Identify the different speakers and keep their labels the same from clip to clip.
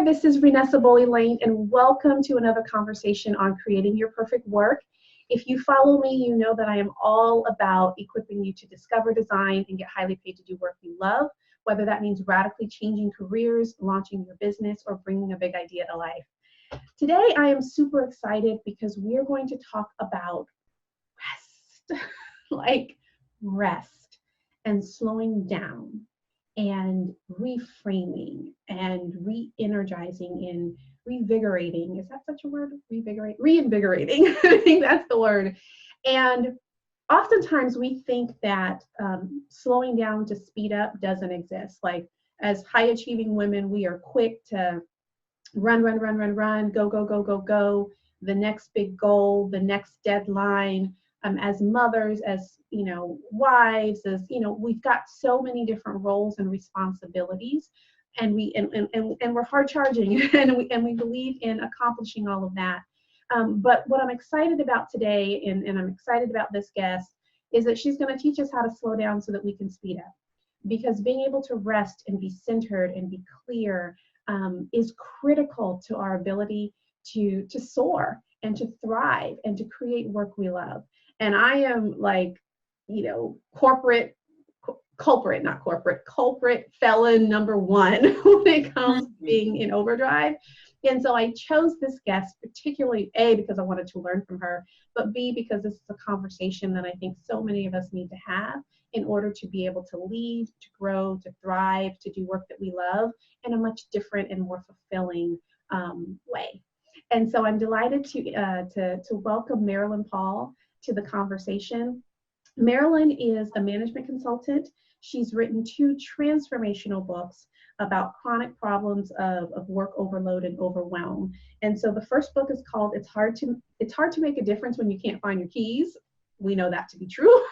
Speaker 1: there, this is Renessa Boley-Lane, and welcome to another conversation on creating your perfect work. If you follow me, you know that I am all about equipping you to discover, design, and get highly paid to do work you love, whether that means radically changing careers, launching your business, or bringing a big idea to life. Today, I am super excited because we're going to talk about rest, like rest and slowing down and reframing and re-energizing and revigorating. Is that such a word? Revigorate? Reinvigorating. I think that's the word. And oftentimes we think that slowing down to speed up doesn't exist. Like as high achieving women, we are quick to run, go, the next big goal, the next deadline. As mothers, as wives, as we've got so many different roles and responsibilities, and we're hard charging, and we believe in accomplishing all of that. But what I'm excited about today, and I'm excited about this guest, is that she's going to teach us how to slow down so that we can speed up. Because being able to rest and be centered and be clear is critical to our ability to soar and to thrive and to create work we love. And I am culprit felon number one when it comes to being in overdrive. And so I chose this guest particularly, A, because I wanted to learn from her, but B, because this is a conversation that I think so many of us need to have in order to be able to lead, to grow, to thrive, to do work that we love in a much different and more fulfilling way. And so I'm delighted to welcome Marilyn Paul to the conversation. Marilyn is a management consultant. She's written 2 transformational books about chronic problems of work overload and overwhelm. And so the first book is called It's Hard to Make a Difference When You Can't Find Your Keys. We know that to be true.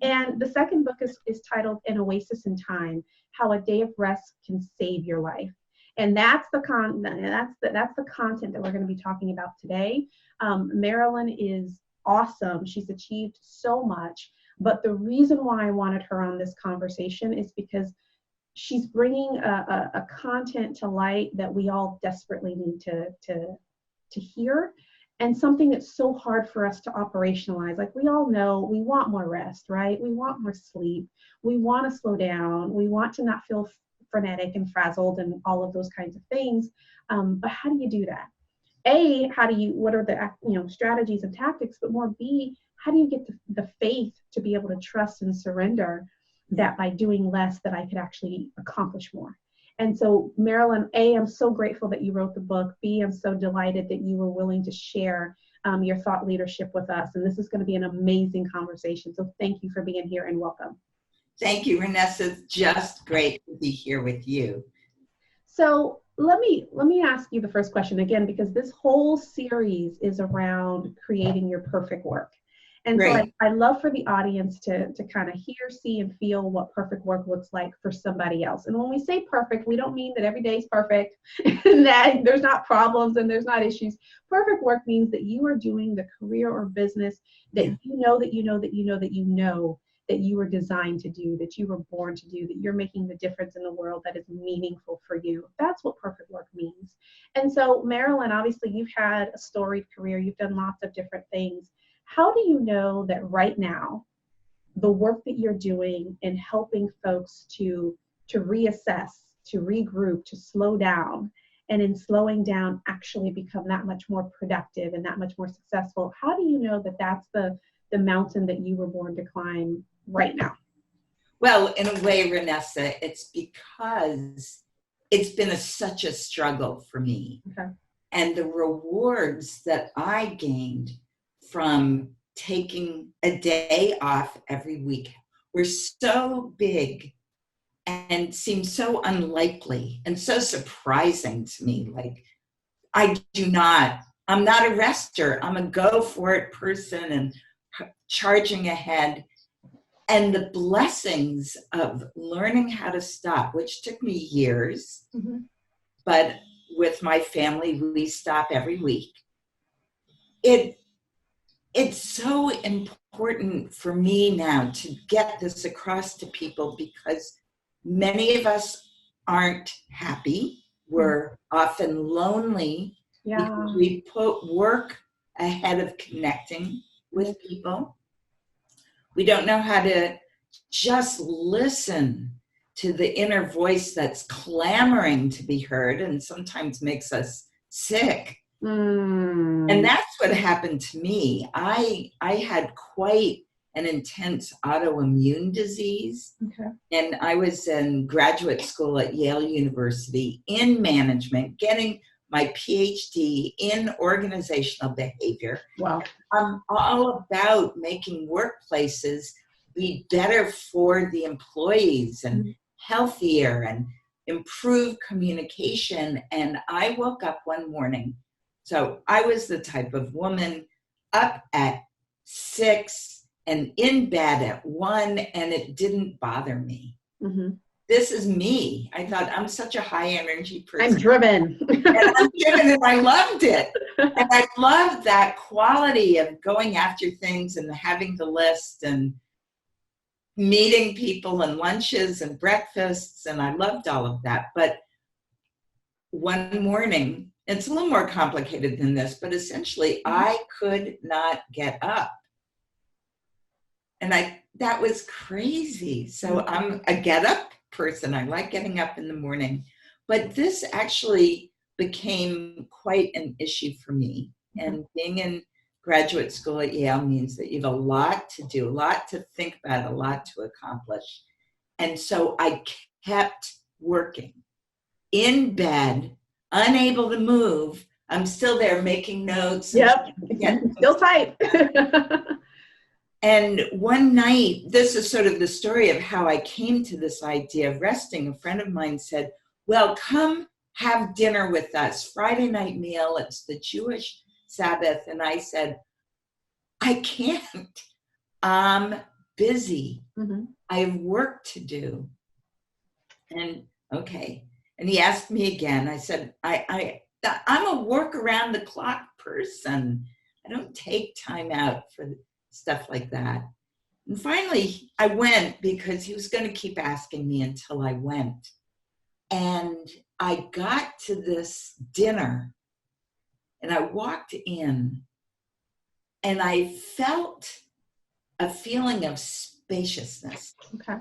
Speaker 1: And the second book is titled An Oasis in Time: How a Day of Rest Can Save Your Life. And that's the content that we're going to be talking about today. Marilyn is awesome. She's achieved so much. But the reason why I wanted her on this conversation is because she's bringing a content to light that we all desperately need to hear, and something that's so hard for us to operationalize. Like, we all know we want more rest, right? We want more sleep. We want to slow down. We want to not feel frenetic and frazzled and all of those kinds of things. But how do you do that? A, what are the strategies and tactics, but more B, how do you get the faith to be able to trust and surrender that by doing less that I could actually accomplish more? And so Marilyn, A, I'm so grateful that you wrote the book. B, I'm so delighted that you were willing to share your thought leadership with us. And this is going to be an amazing conversation. So thank you for being here and welcome.
Speaker 2: Thank you, Renessa. It's just great to be here with you.
Speaker 1: So let me ask you the first question again, because this whole series is around creating your perfect work. And so I love for the audience to kind of hear, see, and feel what perfect work looks like for somebody else. And when we say perfect, we don't mean that every day is perfect and that there's not problems and there's not issues. Perfect work means that you are doing the career or business that that you were designed to do, that you were born to do, that you're making the difference in the world that is meaningful for you. That's what perfect work means. And so, Marilyn, obviously you've had a storied career. You've done lots of different things. How do you know that right now, the work that you're doing in helping folks to reassess, to regroup, to slow down, and in slowing down actually become that much more productive and that much more successful? How do you know that that's the mountain that you were born to climb right now?
Speaker 2: Well, in a way, Renessa, it's because it's been such a struggle for me.
Speaker 1: Okay.
Speaker 2: And the rewards that I gained from taking a day off every week were so big and seemed so unlikely and so surprising to me. Like, I'm not a rester. I'm a go for it person and charging ahead. And the blessings of learning how to stop, which took me years, but with my family, we stop every week. It's so important for me now to get this across to people because many of us aren't happy. We're often lonely,
Speaker 1: Yeah.
Speaker 2: because we put work ahead of connecting with people. We don't know how to just listen to the inner voice that's clamoring to be heard and sometimes makes us sick. And that's what happened to me. I had quite an intense autoimmune disease.
Speaker 1: Okay.
Speaker 2: And I was in graduate school at Yale University in management, getting my PhD in organizational behavior.
Speaker 1: Wow.
Speaker 2: I'm all about making workplaces be better for the employees and healthier and improve communication. And I woke up one morning. So I was the type of woman up at 6 and in bed at 1, and it didn't bother me. This is me. I thought, I'm such a high energy person.
Speaker 1: I'm driven.
Speaker 2: And I'm driven, and I loved it. And I loved that quality of going after things and having the list and meeting people and lunches and breakfasts, and I loved all of that. But one morning, it's a little more complicated than this, but essentially I could not get up. And that was crazy. So I'm a get up person. I like getting up in the morning. But this actually became quite an issue for me. And being in graduate school at Yale means that you have a lot to do, a lot to think about, a lot to accomplish. And so I kept working in bed, unable to move. I'm still there making notes.
Speaker 1: Yep, still tight.
Speaker 2: And one night, this is sort of the story of how I came to this idea of resting. A friend of mine said, well, come have dinner with us, Friday night meal. It's the Jewish Sabbath. And I said, I can't. I'm busy. I have work to do. And okay. And he asked me again. I said, I'm a work around the clock person. I don't take time out for stuff like that. And finally, I went because he was going to keep asking me until I went. And I got to this dinner and I walked in and I felt a feeling of spaciousness.
Speaker 1: Okay.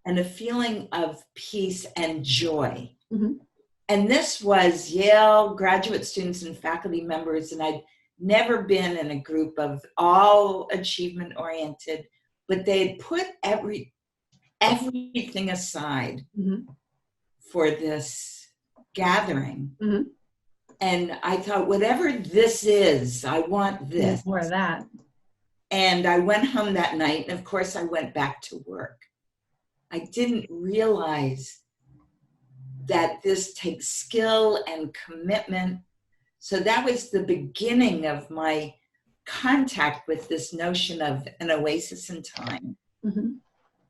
Speaker 2: And a feeling of peace and joy. And this was Yale graduate students and faculty members, and I'd never been in a group of all achievement oriented, but they had put everything aside for this gathering. And I thought, whatever this is, I want this.
Speaker 1: More of that.
Speaker 2: And I went home that night, and of course I went back to work. I didn't realize that this takes skill and commitment. So that was the beginning of my contact with this notion of an oasis in time.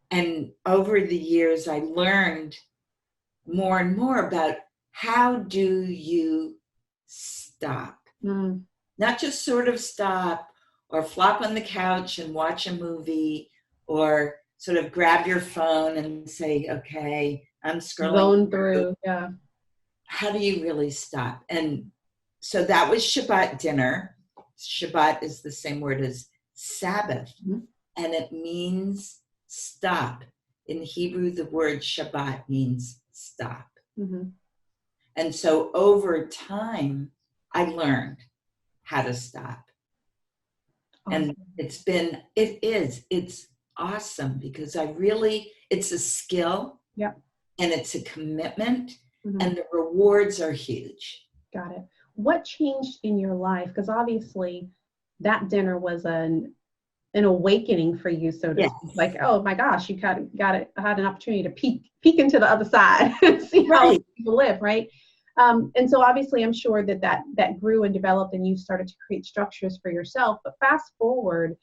Speaker 2: And over the years, I learned more and more about how do you stop? Not just sort of stop or flop on the couch and watch a movie or sort of grab your phone and say, okay, I'm scrolling.
Speaker 1: Going through, yeah.
Speaker 2: How do you really stop? And so that was Shabbat dinner. Shabbat is the same word as Sabbath. And it means stop. In Hebrew, the word Shabbat means stop. And so over time, I learned how to stop. And it's awesome because it's a skill. And it's a commitment, and the rewards are huge.
Speaker 1: Got it. What changed in your life? Because obviously that dinner was an awakening for you, so to speak. Like, oh my gosh, you had an opportunity to peek into the other side and see how people live, right? And so obviously I'm sure that grew and developed and you started to create structures for yourself. But fast forward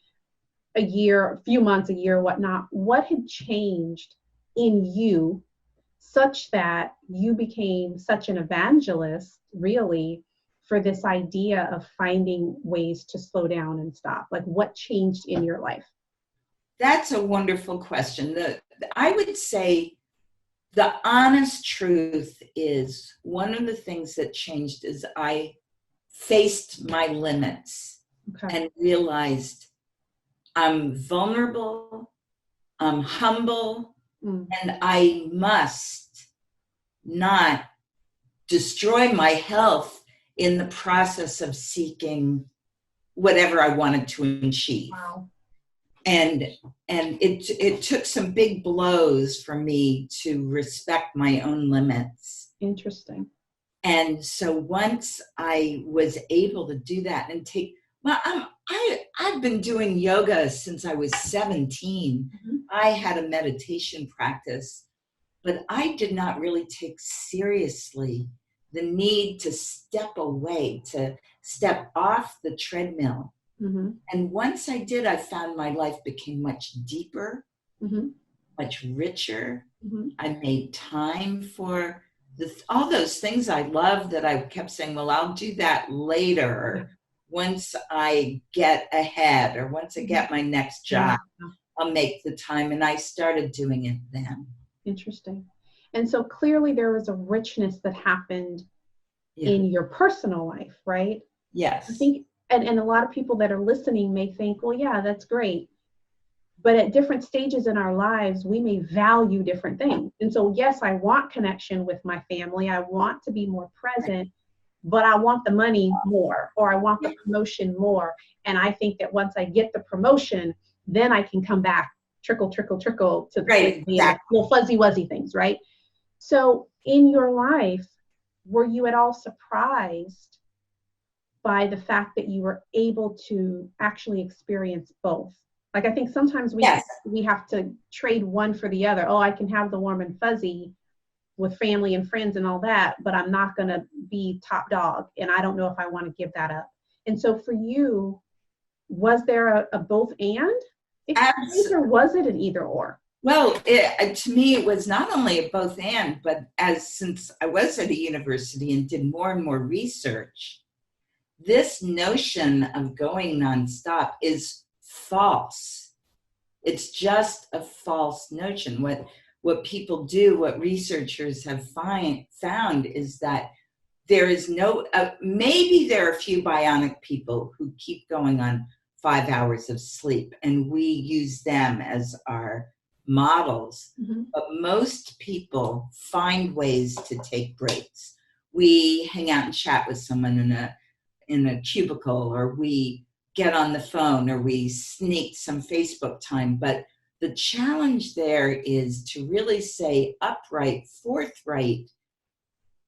Speaker 1: a year, a few months, a year, whatnot, what had changed in you such that you became such an evangelist, really, for this idea of finding ways to slow down and stop? Like, what changed in your life?
Speaker 2: That's a wonderful question. I would say The honest truth is, one of the things that changed is I faced my limits and realized I'm vulnerable, I'm humble, and I must not destroy my health in the process of seeking whatever I wanted to achieve.
Speaker 1: Wow.
Speaker 2: And it took some big blows for me to respect my own limits.
Speaker 1: Interesting.
Speaker 2: And so once I was able to do that and I've been doing yoga since I was 17. I had a meditation practice, but I did not really take seriously the need to step away, to step off the treadmill. And once I did, I found my life became much deeper, much richer. I made time for all those things I love that I kept saying, well, I'll do that later. Once I get ahead, or once I get my next job, I'll make the time. And I started doing it then.
Speaker 1: Interesting. And so clearly there was a richness that happened in your personal life, right?
Speaker 2: Yes.
Speaker 1: I think, and a lot of people that are listening may think, well, yeah, that's great. But at different stages in our lives, we may value different things. And so, yes, I want connection with my family. I want to be more present, but I want the money more, or I want the promotion more. And I think that once I get the promotion, then I can come back, trickle to the little fuzzy wuzzy things, right? So in your life, were you at all surprised by the fact that you were able to actually experience both? Like, I think sometimes we have to trade one for the other. Oh, I can have the warm and fuzzy with family and friends and all that, but I'm not going to be top dog. And I don't know if I want to give that up. And so for you, was there a both and experience, or was it an either or?
Speaker 2: Well, to me, it was not only a both and, but since I was at a university and did more and more research, this notion of going nonstop is false. It's just a false notion. What people do, what researchers have found is that there is maybe there are a few bionic people who keep going on 5 hours of sleep, and we use them as our models. But most people find ways to take breaks. We hang out and chat with someone in a cubicle, or we get on the phone, or we sneak some Facebook time. But the challenge there is to really say upright, forthright,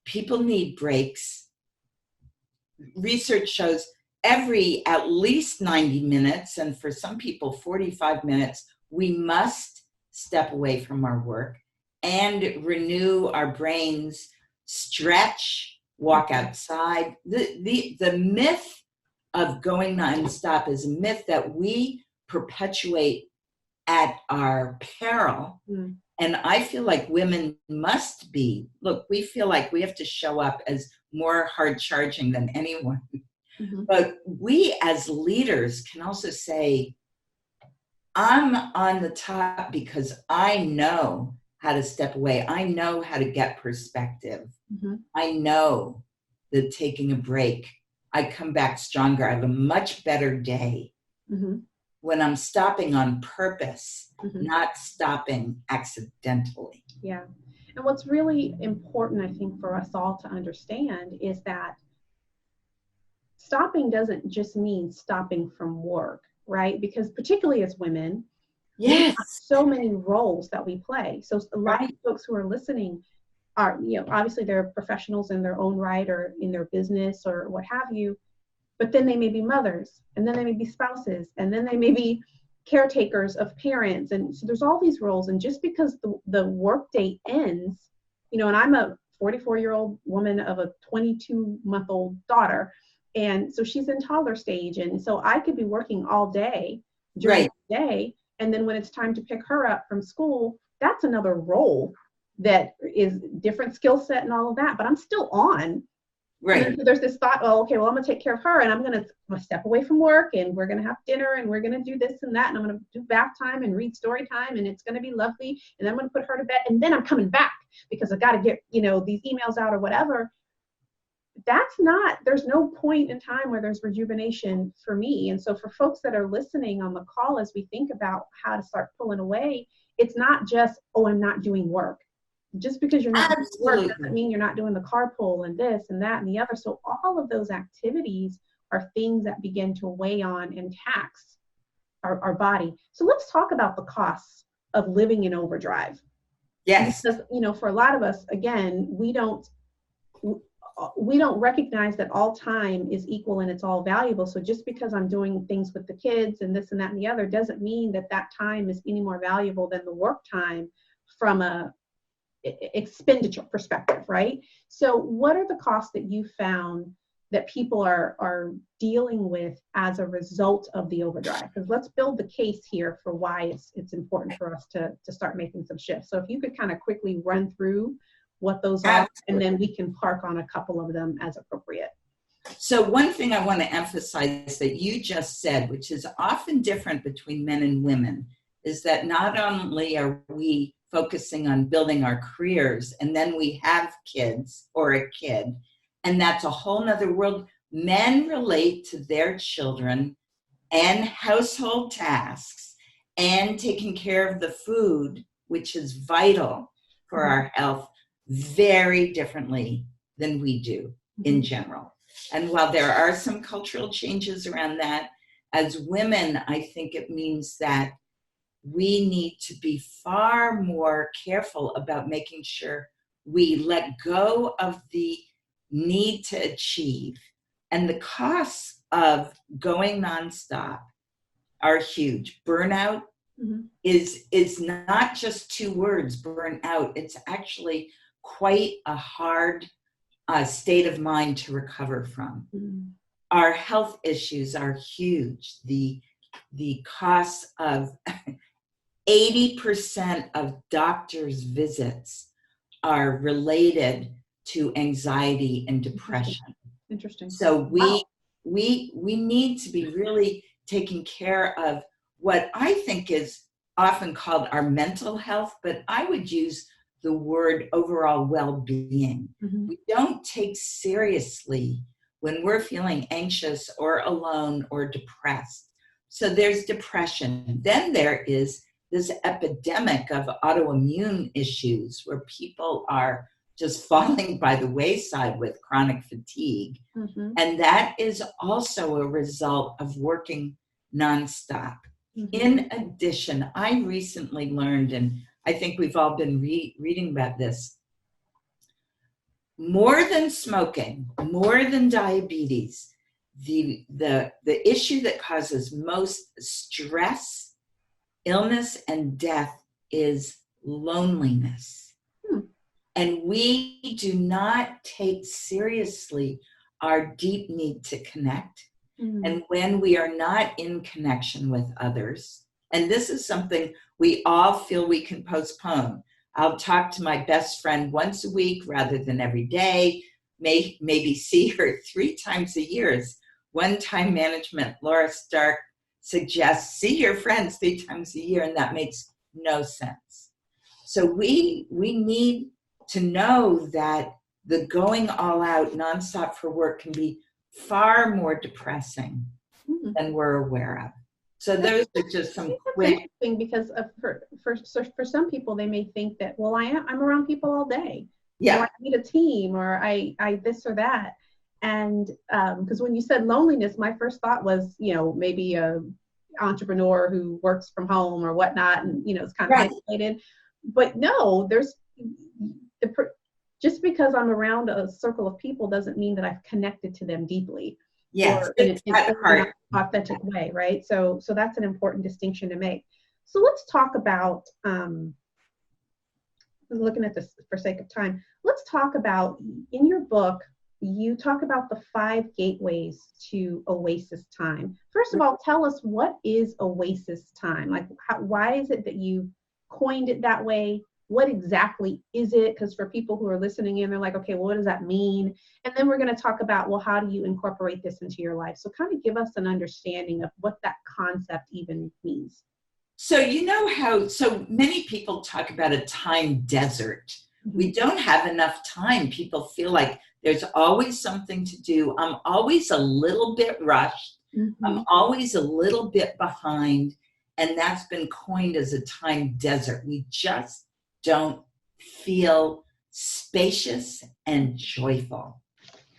Speaker 2: people need breaks. Research shows every at least 90 minutes, and for some people 45 minutes, we must step away from our work and renew our brains, stretch, walk outside. The myth of going nonstop is a myth that we perpetuate at our peril. And I feel like women must be, we feel like we have to show up as more hard charging than anyone. But we as leaders can also say, I'm on the top because I know how to step away. I know how to get perspective. I know that taking a break, I come back stronger. I have a much better day when I'm stopping on purpose, not stopping accidentally.
Speaker 1: Yeah. And what's really important, I think, for us all to understand is that stopping doesn't just mean stopping from work, right? Because particularly as women, we have so many roles that we play. So a lot of folks who are listening are, obviously they're professionals in their own right, or in their business or what have you, but then they may be mothers, and then they may be spouses, and then they may be caretakers of parents. And so there's all these roles. And just because the workday ends, and I'm a 44-year-old woman of a 22-month-old daughter. And so she's in toddler stage. And so I could be working all day during the day. And then when it's time to pick her up from school, that's another role that is different skill set and all of that. But I'm still on And
Speaker 2: Right.
Speaker 1: then so there's this thought, oh, okay, well, I'm going to take care of her and I'm going to step away from work and we're going to have dinner and we're going to do this and that. And I'm going to do bath time and read story time and it's going to be lovely. And then I'm going to put her to bed and then I'm coming back because I've got to get, these emails out or whatever. There's no point in time where there's rejuvenation for me. And so for folks that are listening on the call, as we think about how to start pulling away, it's not just, oh, I'm not doing work. Just because you're not doing work doesn't mean you're not doing the carpool and this and that and the other. So all of those activities are things that begin to weigh on and tax our body. So let's talk about the costs of living in overdrive.
Speaker 2: Yes.
Speaker 1: Because, for a lot of us, again, we don't recognize that all time is equal and it's all valuable. So just because I'm doing things with the kids and this and that and the other doesn't mean that time is any more valuable than the work time from a expenditure perspective, right? So what are the costs that you found that people are dealing with as a result of the overdrive? Because let's build the case here for why it's important for us to start making some shifts. So if you could kind of quickly run through what those are, and then we can park on a couple of them as appropriate.
Speaker 2: So one thing I want to emphasize that you just said, which is often different between men and women, is that not only are we focusing on building our careers and then we have kids or a kid, and that's a whole nother world. Men relate to their children and household tasks and taking care of the food, which is vital for our health, very differently than we do in general. And while there are some cultural changes around that, as women, I think it means that we need to be far more careful about making sure we let go of the need to achieve. And the costs of going nonstop are huge. Burnout is not just two words, burnout. It's actually quite a hard state of mind to recover from. Our health issues are huge. The costs of 80% of doctors' visits are related to anxiety and depression.
Speaker 1: Interesting.
Speaker 2: So we need to be really taking care of what I think is often called our mental health, but I would use the word overall well-being. We don't take seriously when we're feeling anxious or alone or depressed. So there's depression. Then there is this epidemic of autoimmune issues where people are just falling by the wayside with chronic fatigue. And that is also a result of working nonstop. In addition, I recently learned, and I think we've all been reading about this, more than smoking, more than diabetes, the issue that causes most stress, illness, and death is loneliness. And we do not take seriously our deep need to connect. And when we are not in connection with others, and this is something we all feel we can postpone. I'll talk to my best friend once a week rather than every day, maybe see her 3 times a year. As one-time management, Laura Stark suggests, see your friends 3 times a year, and that makes no sense. So we need to know that the going all out nonstop for work can be far more depressing than we're aware of. So those are just some quick.
Speaker 1: Interesting because for some people they may think that, well, I'm around people all day.
Speaker 2: Yeah.
Speaker 1: Or I need a team, or I this or that. And because when you said loneliness, my first thought was, maybe a entrepreneur who works from home or whatnot, and it's kind of isolated. But no, just because I'm around a circle of people doesn't mean that I've connected to them deeply.
Speaker 2: Yes,
Speaker 1: or in an authentic way, right? So that's an important distinction to make. So let's talk about, looking at this for sake of time, let's talk about, in your book, you talk about the 5 gateways to oasis time. First of all, tell us, what is oasis time? Like, why is it that you coined it that way? what exactly is it? Because for people who are listening in, they're like, okay, well, what does that mean? And then we're going to talk about, well, how do you incorporate this into your life? So kind of give us an understanding of what that concept even means.
Speaker 2: So you know how so many people talk about a time desert. We don't have enough time. People feel like there's always something to do. I'm always a little bit rushed. I'm always a little bit behind. And that's been coined as a time desert. We just don't feel spacious and joyful.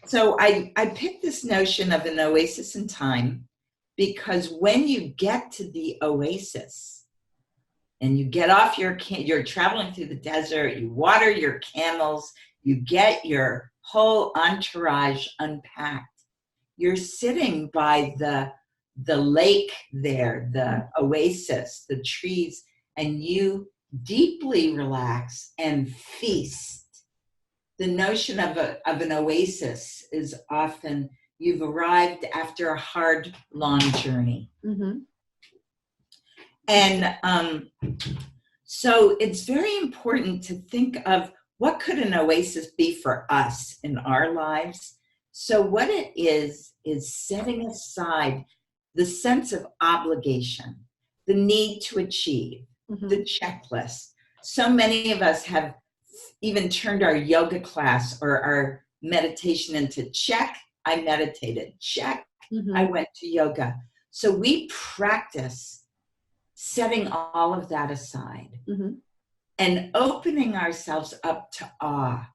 Speaker 2: So I picked this notion of an oasis in time because when you get to the oasis and you get off you're traveling through the desert, you water your camels, you get your whole entourage unpacked. You're sitting by the lake there, the oasis, the trees, and you deeply relax and feast. The notion of an oasis is often you've arrived after a hard, long journey. And so it's very important to think of what could an oasis be for us in our lives. So what it is setting aside the sense of obligation, the need to achieve, the checklist. So many of us have even turned our yoga class or our meditation into check, I meditated, check, I went to yoga. So we practice setting all of that aside and opening ourselves up to awe,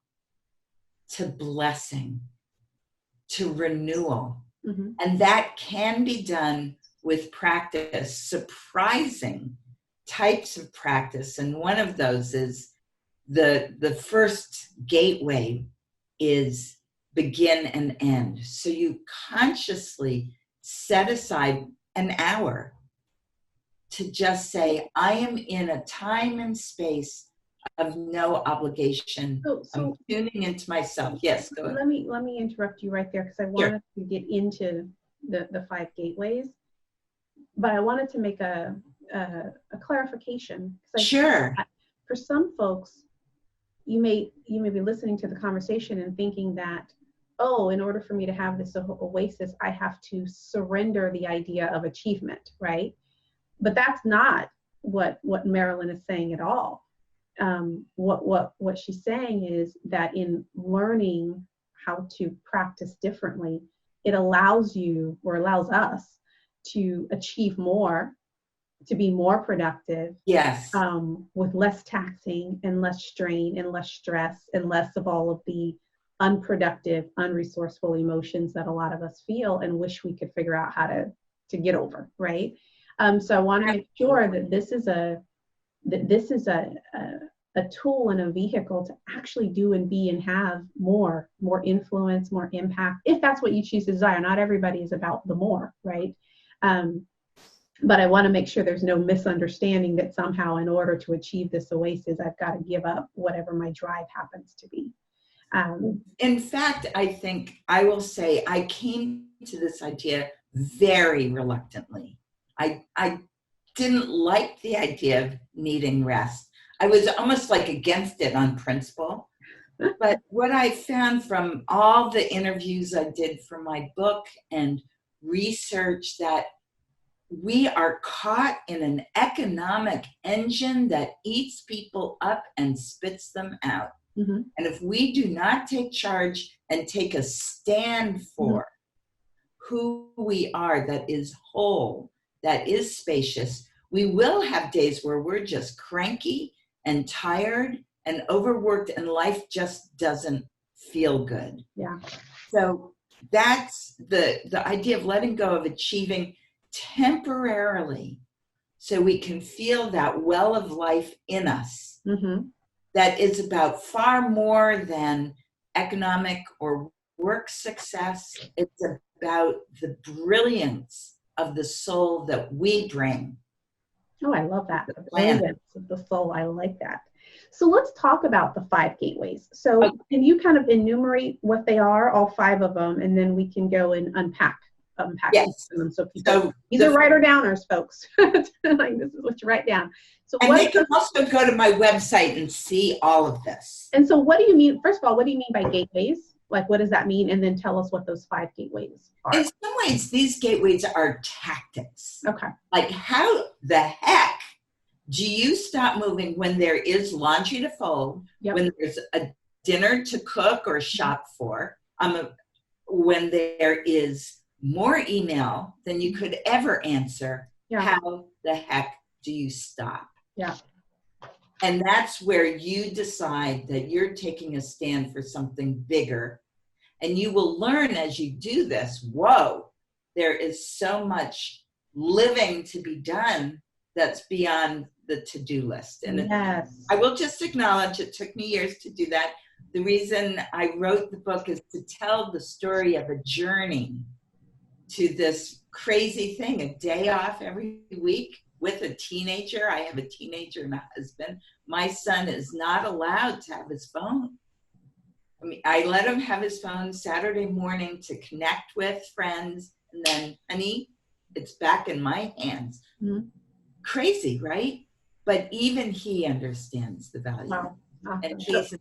Speaker 2: to blessing, to renewal. And that can be done with practice, surprising types of practice. And one of those is the first gateway is begin and end. So you consciously set aside an hour to just say, I am in a time and space of no obligation. I'm tuning into myself. Yes, go ahead.
Speaker 1: Let me interrupt you right there because I wanted to get into the 5 gateways, but I wanted to make a clarification.
Speaker 2: Sure.
Speaker 1: For some folks, you may be listening to the conversation and thinking that, oh, in order for me to have this oasis, I have to surrender the idea of achievement, right? But that's not what Marilyn is saying at all. What she's saying is that in learning how to practice differently, it allows you or allows us to achieve more, to be more productive.
Speaker 2: Yes.
Speaker 1: With less taxing and less strain and less stress and less of all of the unproductive, unresourceful emotions that a lot of us feel and wish we could figure out how to get over, right? So I want to make sure that this is a tool and a vehicle to actually do and be and have more influence, more impact, if that's what you choose to desire. Not everybody is about the more, right? But I want to make sure there's no misunderstanding that somehow in order to achieve this oasis, I've got to give up whatever my drive happens to be.
Speaker 2: In fact, I think I will say I came to this idea very reluctantly. I didn't like the idea of needing rest. I was almost like against it on principle. But what I found from all the interviews I did for my book and research that we are caught in an economic engine that eats people up and spits them out. And if we do not take charge and take a stand for who we are, that is whole, that is spacious, we will have days where we're just cranky and tired and overworked and life just doesn't feel good.
Speaker 1: Yeah.
Speaker 2: So that's the idea of letting go of achieving temporarily so we can feel that well of life in us that is about far more than economic or work success. It's about the brilliance of the soul that we bring.
Speaker 1: Oh, I love that. The brilliance of the soul. I like that. So let's talk about the 5 gateways. So can you kind of enumerate what they are, all 5 of them, and then we can go and unpack unpacking
Speaker 2: Yes.
Speaker 1: them. So people,
Speaker 2: So
Speaker 1: these are writer downers, folks. Like, this is what you write down. So
Speaker 2: and
Speaker 1: what
Speaker 2: they can also go to my website and see all of this.
Speaker 1: And so what do you mean, first of all, what do you mean by gateways? Like, what does that mean? And then tell us what those 5 gateways are.
Speaker 2: In some ways, these gateways are tactics.
Speaker 1: Okay.
Speaker 2: Like, how the heck do you stop moving when there is laundry to fold,
Speaker 1: Yep.
Speaker 2: when there's a dinner to cook or shop for, when there is more email than you could ever answer?
Speaker 1: Yeah.
Speaker 2: How the heck do you stop?
Speaker 1: Yeah.
Speaker 2: And that's where you decide that you're taking a stand for something bigger. And you will learn as you do this, whoa, there is so much living to be done that's beyond the to-do list. And
Speaker 1: Yes.
Speaker 2: I will just acknowledge it took me years to do that. The reason I wrote the book is to tell the story of a journey to this crazy thing, a day off every week with a teenager. I have a teenager and a husband. My son is not allowed to have his phone. I mean, I let him have his phone Saturday morning to connect with friends, and then, honey, it's back in my hands.
Speaker 1: Mm-hmm.
Speaker 2: Crazy, right? But even he understands the value.
Speaker 1: Wow. Awesome.
Speaker 2: And he's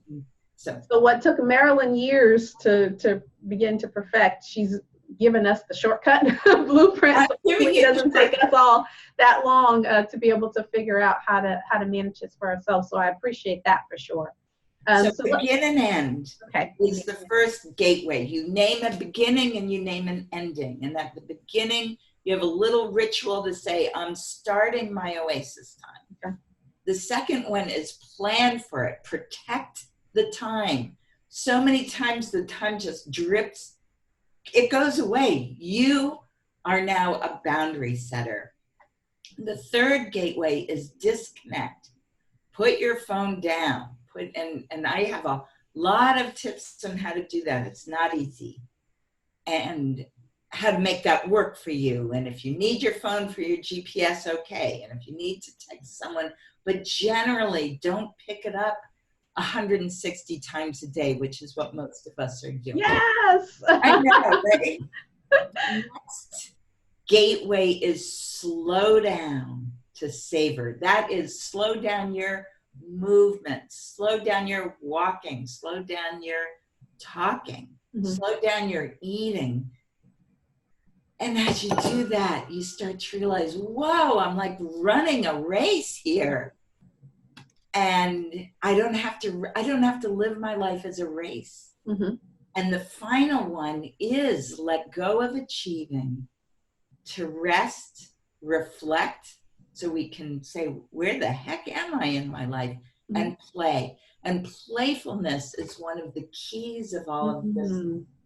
Speaker 1: so what took Marilyn years to begin to perfect, she's given us the shortcut blueprint. So it doesn't take us all that long to be able to figure out how to manage this for ourselves. So I appreciate that for sure.
Speaker 2: So begin and end is the first gateway. You name a beginning and you name an ending. And at the beginning, you have a little ritual to say, I'm starting my oasis time.
Speaker 1: Okay.
Speaker 2: The second one is plan for it. Protect the time. So many times the time just drips. It goes away. You are now a boundary setter. The third gateway is disconnect. Put your phone down. And I have a lot of tips on how to do that. It's not easy. And how to make that work for you. And if you need your phone for your GPS, okay. And if you need to text someone, but generally don't pick it up 160 times a day, which is what most of us are doing.
Speaker 1: Yes!
Speaker 2: I know, right? Next gateway is slow down to savor. That is slow down your movement, slow down your walking, slow down your talking, slow down your eating. And as you do that, you start to realize, whoa, I'm like running a race here. And I don't have to live my life as a race.
Speaker 1: Mm-hmm.
Speaker 2: And the final one is let go of achieving, to rest, reflect, so we can say, where the heck am I in my life? Mm-hmm. And play. And playfulness is one of the keys of all of this,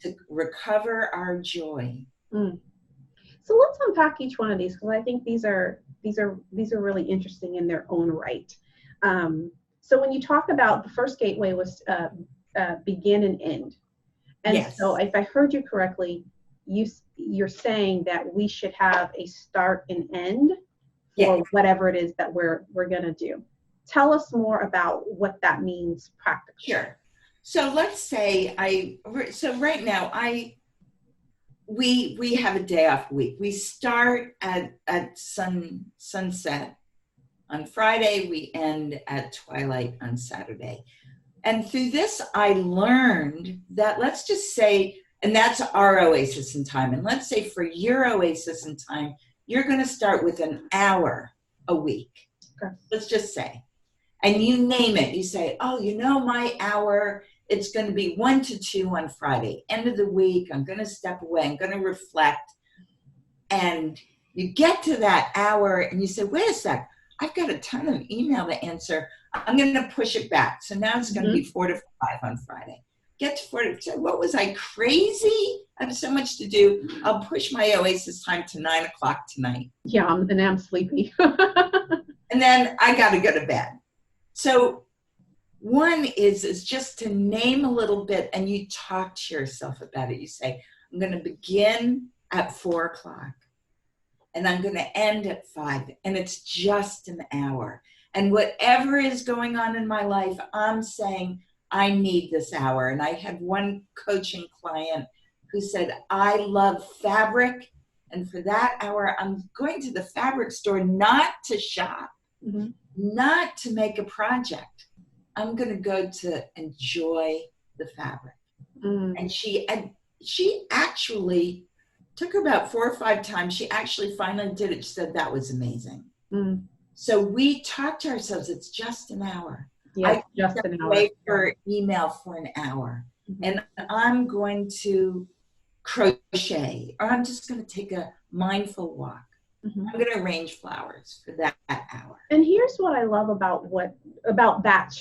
Speaker 2: to recover our joy.
Speaker 1: Mm. So let's unpack each one of these, because I think these are really interesting in their own right. So when you talk about the first gateway was begin and end. And yes. So if I heard you correctly, you're saying that we should have a start and end for whatever it is that we're going to do. Tell us more about what that means practically.
Speaker 2: Sure. So let's say right now we have a day off week. We start at sunset on Friday, we end at twilight on Saturday. And through this, I learned that, let's just say, and that's our oasis in time. And let's say for your oasis in time, you're going to start with an hour a week. Okay. Let's just say. And you name it. You say, oh, my hour, it's going to be 1 to 2 on Friday. End of the week, I'm going to step away. I'm going to reflect. And you get to that hour and you say, wait a sec, I've got a ton of email to answer. I'm going to push it back. So now it's going to be 4 to 5 on Friday. Get to 4 to 5. What was I, crazy? I have so much to do. I'll push my oasis time to 9 o'clock tonight.
Speaker 1: Yeah, and I'm sleepy.
Speaker 2: And then I got to go to bed. So one is just to name a little bit, and you talk to yourself about it. You say, I'm going to begin at 4 o'clock. And I'm going to end at 5, and it's just an hour. And whatever is going on in my life, I'm saying, I need this hour. And I had one coaching client who said, I love fabric And for that hour, I'm going to the fabric store not to shop, not to make a project. I'm going to go to enjoy the fabric. And she actually took her about 4 or 5 times. She actually finally did it. She said that was amazing. So we talked to ourselves, it's just an hour.
Speaker 1: Yeah, just an hour.
Speaker 2: Wait for email for an hour. And I'm going to crochet, or I'm just going to take a mindful walk. I'm going to arrange flowers for that hour.
Speaker 1: And here's what I love about that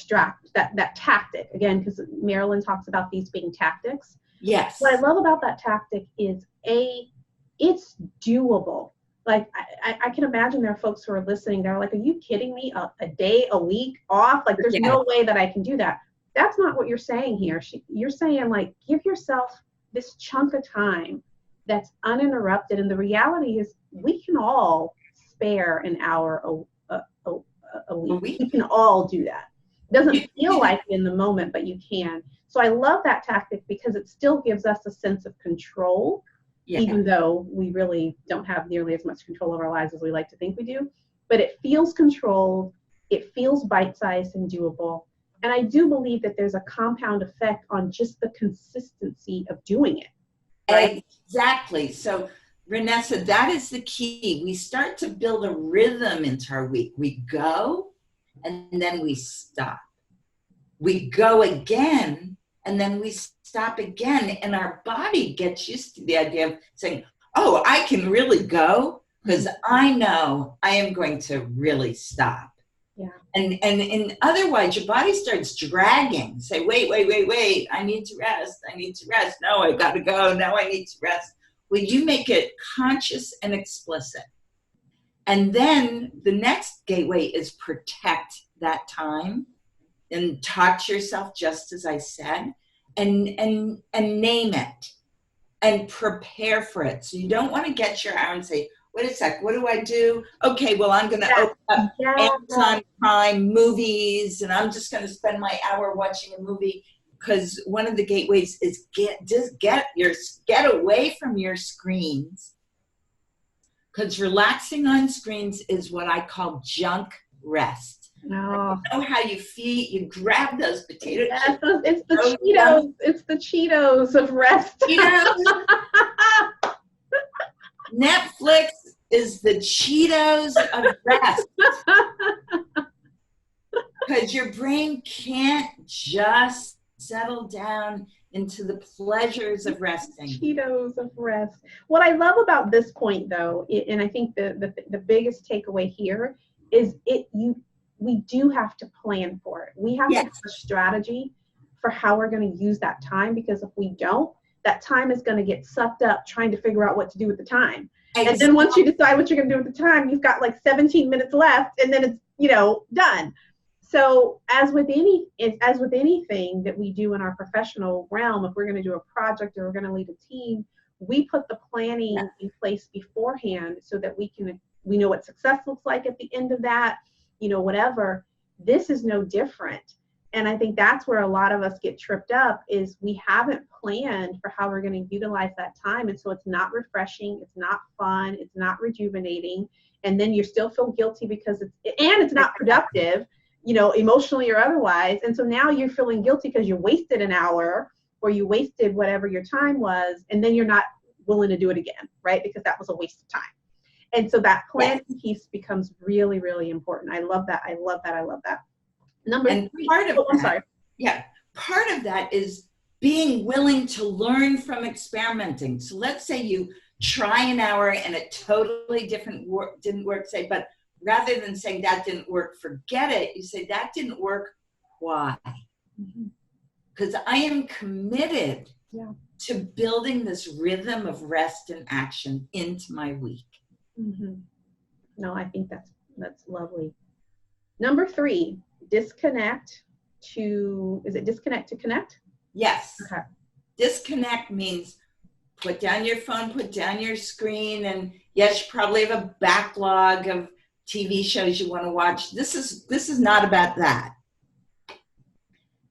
Speaker 1: tactic, again, because Marilyn talks about these being tactics.
Speaker 2: Yes.
Speaker 1: What I love about that tactic is it's doable. Like I can imagine there are folks who are listening, they're like, are you kidding me? A day, a week off? Like there's no way that I can do that. That's not what you're saying here. You're saying like, give yourself this chunk of time that's uninterrupted. And the reality is we can all spare an hour a week. We can all do that. It doesn't feel like it in the moment, but you can. So I love that tactic because it still gives us a sense of control, even though we really don't have nearly as much control of our lives as we like to think we do. But it feels controlled. It feels bite-sized and doable. And I do believe that there's a compound effect on just the consistency of doing it. Right?
Speaker 2: Exactly. So, Renessa, that is the key. We start to build a rhythm into our week. We go, and then we stop. We go again, and then we stop again. And our body gets used to the idea of saying, oh, I can really go because I know I am going to really stop.
Speaker 1: Yeah.
Speaker 2: And otherwise your body starts dragging. Say, wait, I need to rest. No, I gotta go. Now I need to rest. Well, you make it conscious and explicit. And then the next gateway is protect that time and talk to yourself, just as I said, and name it and prepare for it. So you don't want to get your hour and say, wait a sec, what do I do? Okay, well, I'm going to open up Amazon Prime movies, and I'm just going to spend my hour watching a movie, because one of the gateways is get away from your screens, because relaxing on screens is what I call junk rest.
Speaker 1: Oh.
Speaker 2: You know how you feel? You grab those potato chips.
Speaker 1: It's the Cheetos. It's the Cheetos of rest.
Speaker 2: Cheetos. Netflix is the Cheetos of rest. Because your brain can't just settle down into the pleasures of resting.
Speaker 1: Cheetos of rest. What I love about this point, though, and I think the biggest takeaway here is we do have to plan for it. We have to have a strategy for how we're going to use that time, because if we don't, that time is going to get sucked up trying to figure out what to do with the time. Exactly. And then once you decide what you're going to do with the time, you've got like 17 minutes left, and then it's, done. So as with anything that we do in our professional realm, if we're going to do a project or we're going to lead a team, we put the planning in place beforehand so that we know what success looks like at the end of that, whatever. This is no different. And I think that's where a lot of us get tripped up, is we haven't planned for how we're going to utilize that time. And so it's not refreshing. It's not fun. It's not rejuvenating. And then you still feel guilty because it's not productive, emotionally or otherwise. And so now you're feeling guilty because you wasted an hour or you wasted whatever your time was. And then you're not willing to do it again, right? Because that was a waste of time. And so that planning piece becomes really, really important. I love that. Number three. Part
Speaker 2: of that is being willing to learn from experimenting. So let's say you try an hour and it totally didn't work, but rather than saying that didn't work, forget it, you say that didn't work, why? Because I am committed to building this rhythm of rest and action into my week.
Speaker 1: No, I think that's lovely. Number 3, disconnect to connect?
Speaker 2: Yes.
Speaker 1: Okay.
Speaker 2: Disconnect means put down your phone, put down your screen, and yes, you probably have a backlog of TV shows you want to watch. This is not about that.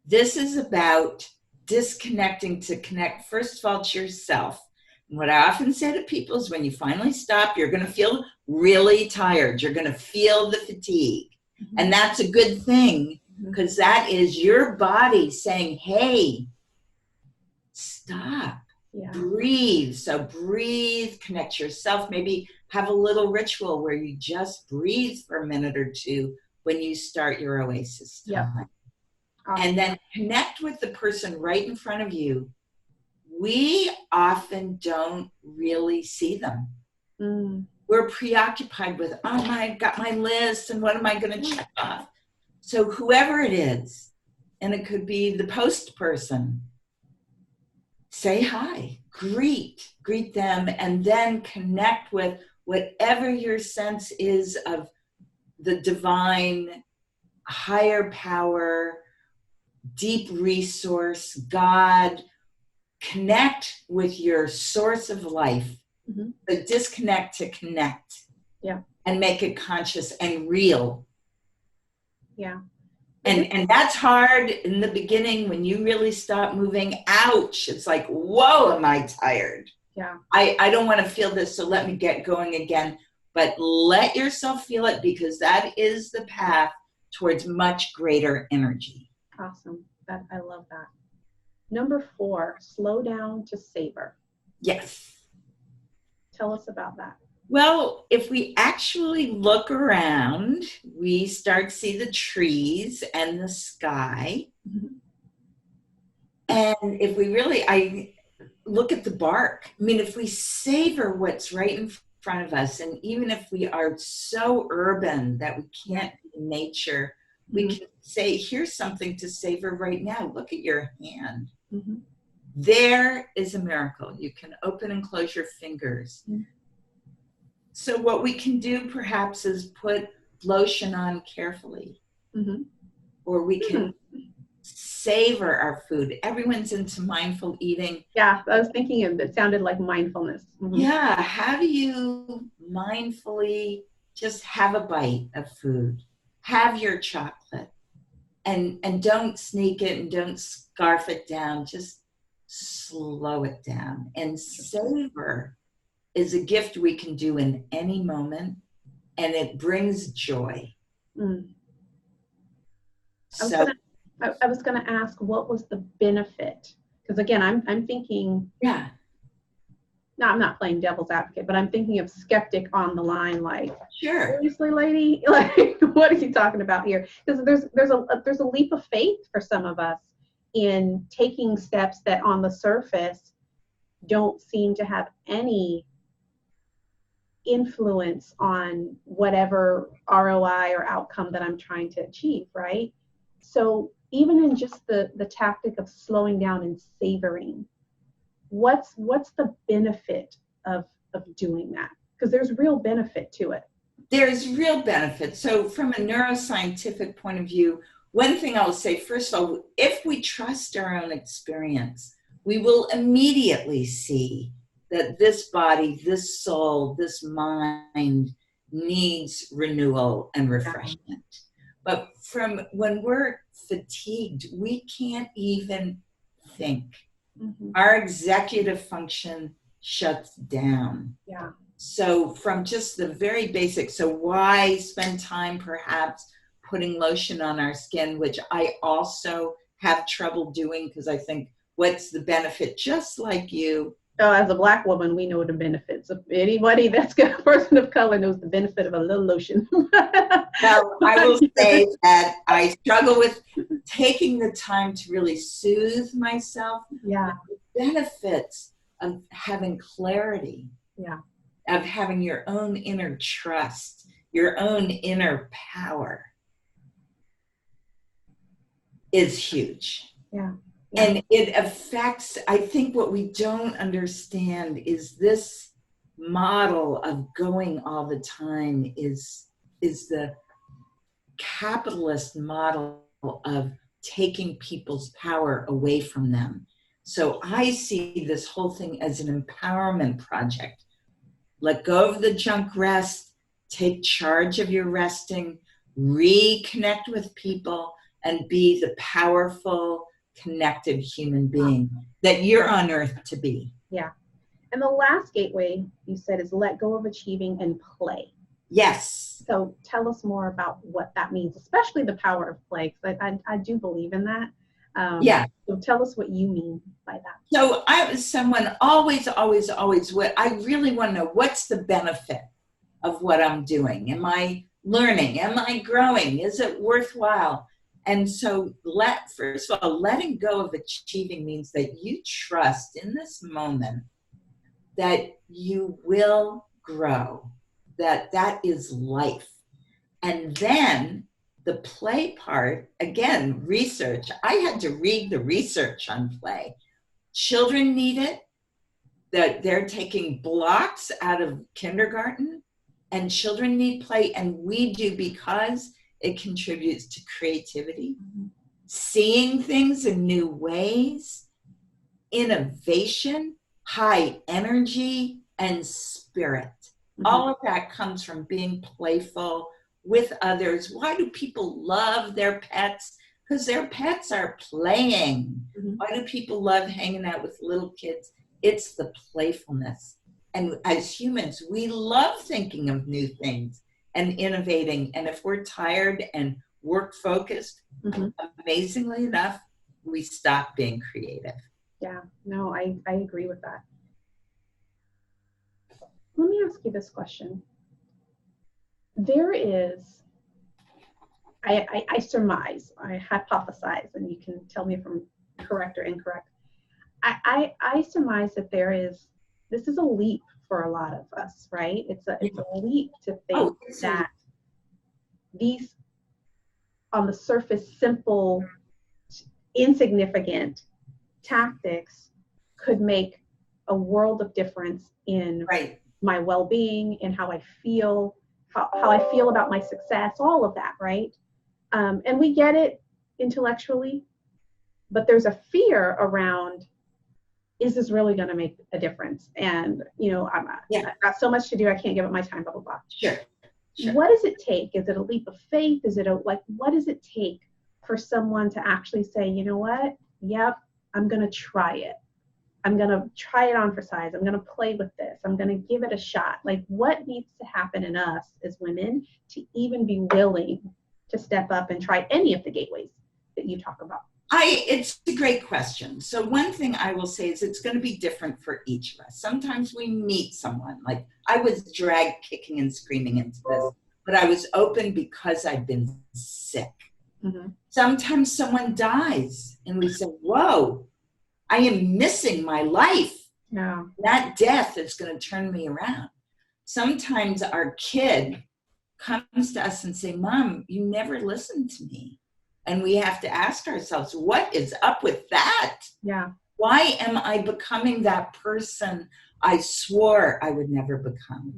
Speaker 2: This is about disconnecting to connect, first of all, to yourself. What I often say to people is when you finally stop, you're going to feel really tired. You're going to feel the fatigue. Mm-hmm. And that's a good thing, because that is your body saying, hey, stop. Yeah. Breathe. So breathe, connect yourself. Maybe have a little ritual where you just breathe for a minute or two when you start your Oasis time. Yep. And then connect with the person right in front of you. We often don't really see them. We're preoccupied with, oh, I got my list and what am I going to check off? So whoever it is, and it could be the post person, say hi, greet them, and then connect with whatever your sense is of the divine, higher power, deep resource, God. Connect with your source of life, but disconnect to connect. Yeah. And make it conscious and real. Yeah. And that's hard in the beginning when you really stop moving. Ouch. It's like, whoa, am I tired? Yeah. I don't want to feel this, so let me get going again. But let yourself feel it, because that is the path towards much greater energy.
Speaker 1: Awesome. I love that. Number 4, slow down to savor.
Speaker 2: Yes.
Speaker 1: Tell us about that.
Speaker 2: Well, if we actually look around, we start to see the trees and the sky. Mm-hmm. And if we really, I look at the bark. I mean, if we savor what's right in front of us, and even if we are so urban that we can't be in nature, we can say, here's something to savor right now. Look at your hand. Mm-hmm. There is a miracle. You can open and close your fingers. Mm-hmm. So what we can do perhaps is put lotion on carefully. Mm-hmm. Or we can savor our food. Everyone's into mindful eating.
Speaker 1: Yeah, I was thinking it sounded like mindfulness. Mm-hmm.
Speaker 2: Yeah, how do you mindfully just have a bite of food? Have your chocolate. And don't sneak it and don't scarf it down. Just slow it down. And savor is a gift we can do in any moment, and it brings joy. Mm.
Speaker 1: I was gonna ask, what was the benefit? Because again, I'm thinking. Yeah. No, I'm not playing devil's advocate, but I'm thinking of skeptic on the line, like, sure, seriously, lady, like, what are you talking about here? Because there's a leap of faith for some of us in taking steps that on the surface don't seem to have any influence on whatever ROI or outcome that I'm trying to achieve, right? So even in just the tactic of slowing down and savoring, what's the benefit of doing that? Because there's real benefit to it.
Speaker 2: There's real benefit. So from a neuroscientific point of view, one thing I'll say, first of all, if we trust our own experience, we will immediately see that this body, this soul, this mind needs renewal and refreshment. But from when we're fatigued, we can't even think. Mm-hmm. Our executive function shuts down. Yeah. So from just the very basic, so why spend time perhaps putting lotion on our skin, which I also have trouble doing because I think, what's the benefit? Just like you.
Speaker 1: Oh, as a Black woman, we know the benefits. Of anybody that's a person of color knows the benefit of a little lotion.
Speaker 2: Well, I will say that I struggle with taking the time to really soothe myself. Yeah. The benefits of having clarity. Yeah. Of having your own inner trust, your own inner power is huge. Yeah. Yeah. And it affects, I think what we don't understand is this model of going all the time is the capitalist model of taking people's power away from them. So I see this whole thing as an empowerment project. Let go of the junk rest, take charge of your resting, reconnect with people, and be the powerful, connected human being that you're on earth to be.
Speaker 1: Yeah. And the last gateway you said is let go of achieving and play.
Speaker 2: Yes.
Speaker 1: So tell us more about what that means, especially the power of play, because I do believe in that.
Speaker 2: Yeah.
Speaker 1: So tell us what you mean by that.
Speaker 2: So I was someone always, what I really want to know, what's the benefit of what I'm doing? Am I learning? Am I growing? Is it worthwhile? And so first of all, letting go of achieving means that you trust in this moment that you will grow, that is life. And then the play part, again, research. I had to read the research on play. Children need it. That they're taking blocks out of kindergarten, and children need play, and we do, because it contributes to creativity, seeing things in new ways, innovation, high energy, and spirit. All of that comes from being playful with others. Why do people love their pets? Because their pets are playing. Why do people love hanging out with little kids? It's the playfulness. And as humans, we love thinking of new things and innovating. And if we're tired and work focused, amazingly enough, we stop being creative.
Speaker 1: Yeah, no, I agree with that. Let me ask you this question. There is, I surmise, I hypothesize, and you can tell me if I'm correct or incorrect. I surmise that this is a leap for a lot of us, right? It's a leap to think that these, on the surface, simple, insignificant tactics could make a world of difference in my well-being and how I feel, how I feel about my success, all of that, right? And we get it intellectually, but there's a fear around, is this really going to make a difference? And, I've got so much to do, I can't give up my time, blah, blah, blah.
Speaker 2: Sure.
Speaker 1: What does it take? Is it a leap of faith? Is it what does it take for someone to actually say, you know what? Yep, I'm going to try it. I'm going to try it on for size. I'm going to play with this. I'm going to give it a shot. Like, what needs to happen in us as women to even be willing to step up and try any of the gateways that you talk about?
Speaker 2: It's a great question. So one thing I will say is it's going to be different for each of us. Sometimes we meet someone, like I was dragged kicking and screaming into this, but I was open because I'd been sick. Sometimes someone dies and we say, whoa, I am missing my life.
Speaker 1: Yeah.
Speaker 2: That death is going to turn me around. Sometimes our kid comes to us and say, Mom, you never listened to me. And we have to ask ourselves, what is up with that?
Speaker 1: Yeah.
Speaker 2: Why am I becoming that person I swore I would never become?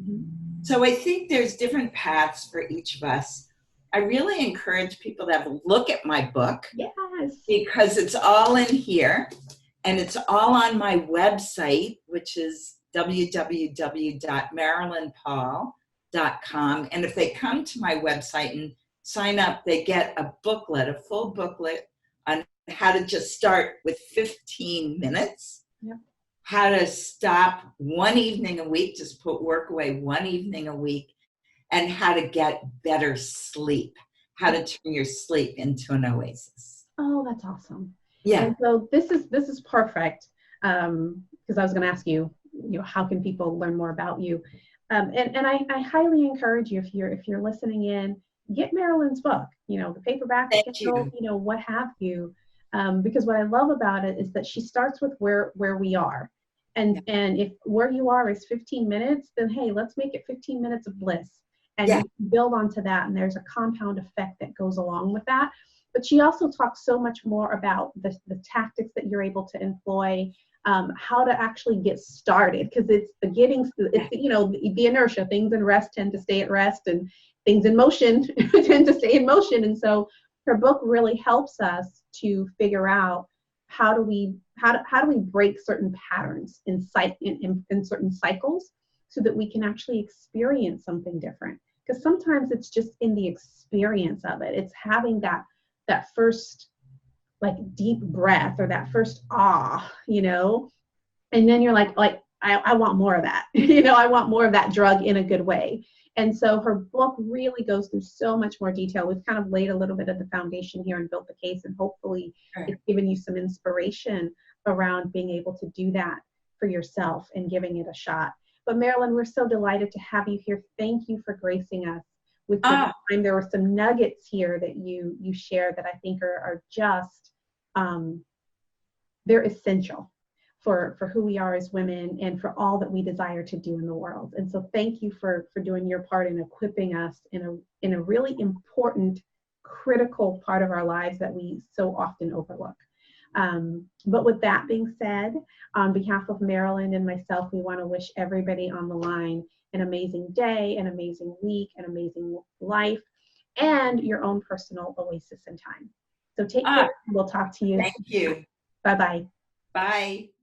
Speaker 2: So I think there's different paths for each of us. I really encourage people to have a look at my book.
Speaker 1: Yes.
Speaker 2: Because it's all in here. And it's all on my website, which is www.marilynpaul.com. And if they come to my website and sign up, they get a full booklet on how to just start with 15 minutes, how to stop one evening a week, just put work away one evening a week, and how to get better sleep, how to turn your sleep into an oasis.
Speaker 1: Oh, that's awesome.
Speaker 2: Yeah.
Speaker 1: And so this is perfect, because I was going to ask you, how can people learn more about you? And I highly encourage you, if you're listening in, get Marilyn's book, the paperback, Kindle, what have you, because what I love about it is that she starts with where we are. And if where you are is 15 minutes, then hey, let's make it 15 minutes of bliss. And you build onto that, and there's a compound effect that goes along with that. But she also talks so much more about the tactics that you're able to employ, how to actually get started, because it's the inertia. Things in rest tend to stay at rest, and things in motion tend to stay in motion. And so her book really helps us to figure out how do we break certain patterns in certain cycles so that we can actually experience something different. Because sometimes it's just in the experience of it. It's having that first deep breath, or that first and then you're like I want more of that. You know, I want more of that drug in a good way. And so her book really goes through so much more detail. We've kind of laid a little bit of the foundation here and built the case, and hopefully it's given you some inspiration around being able to do that for yourself and giving it a shot. But Marilyn, we're so delighted to have you here. Thank you for gracing us with the time. There were some nuggets here that you shared that I think are just, they're essential for who we are as women and for all that we desire to do in the world. And so thank you for doing your part in equipping us in a really important, critical part of our lives that we so often overlook. But with that being said, on behalf of Marilyn and myself, we want to wish everybody on the line an amazing day, an amazing week, an amazing life, and your own personal oasis in time. So take care. We'll talk to you.
Speaker 2: Thank you.
Speaker 1: Bye-bye.
Speaker 2: Bye.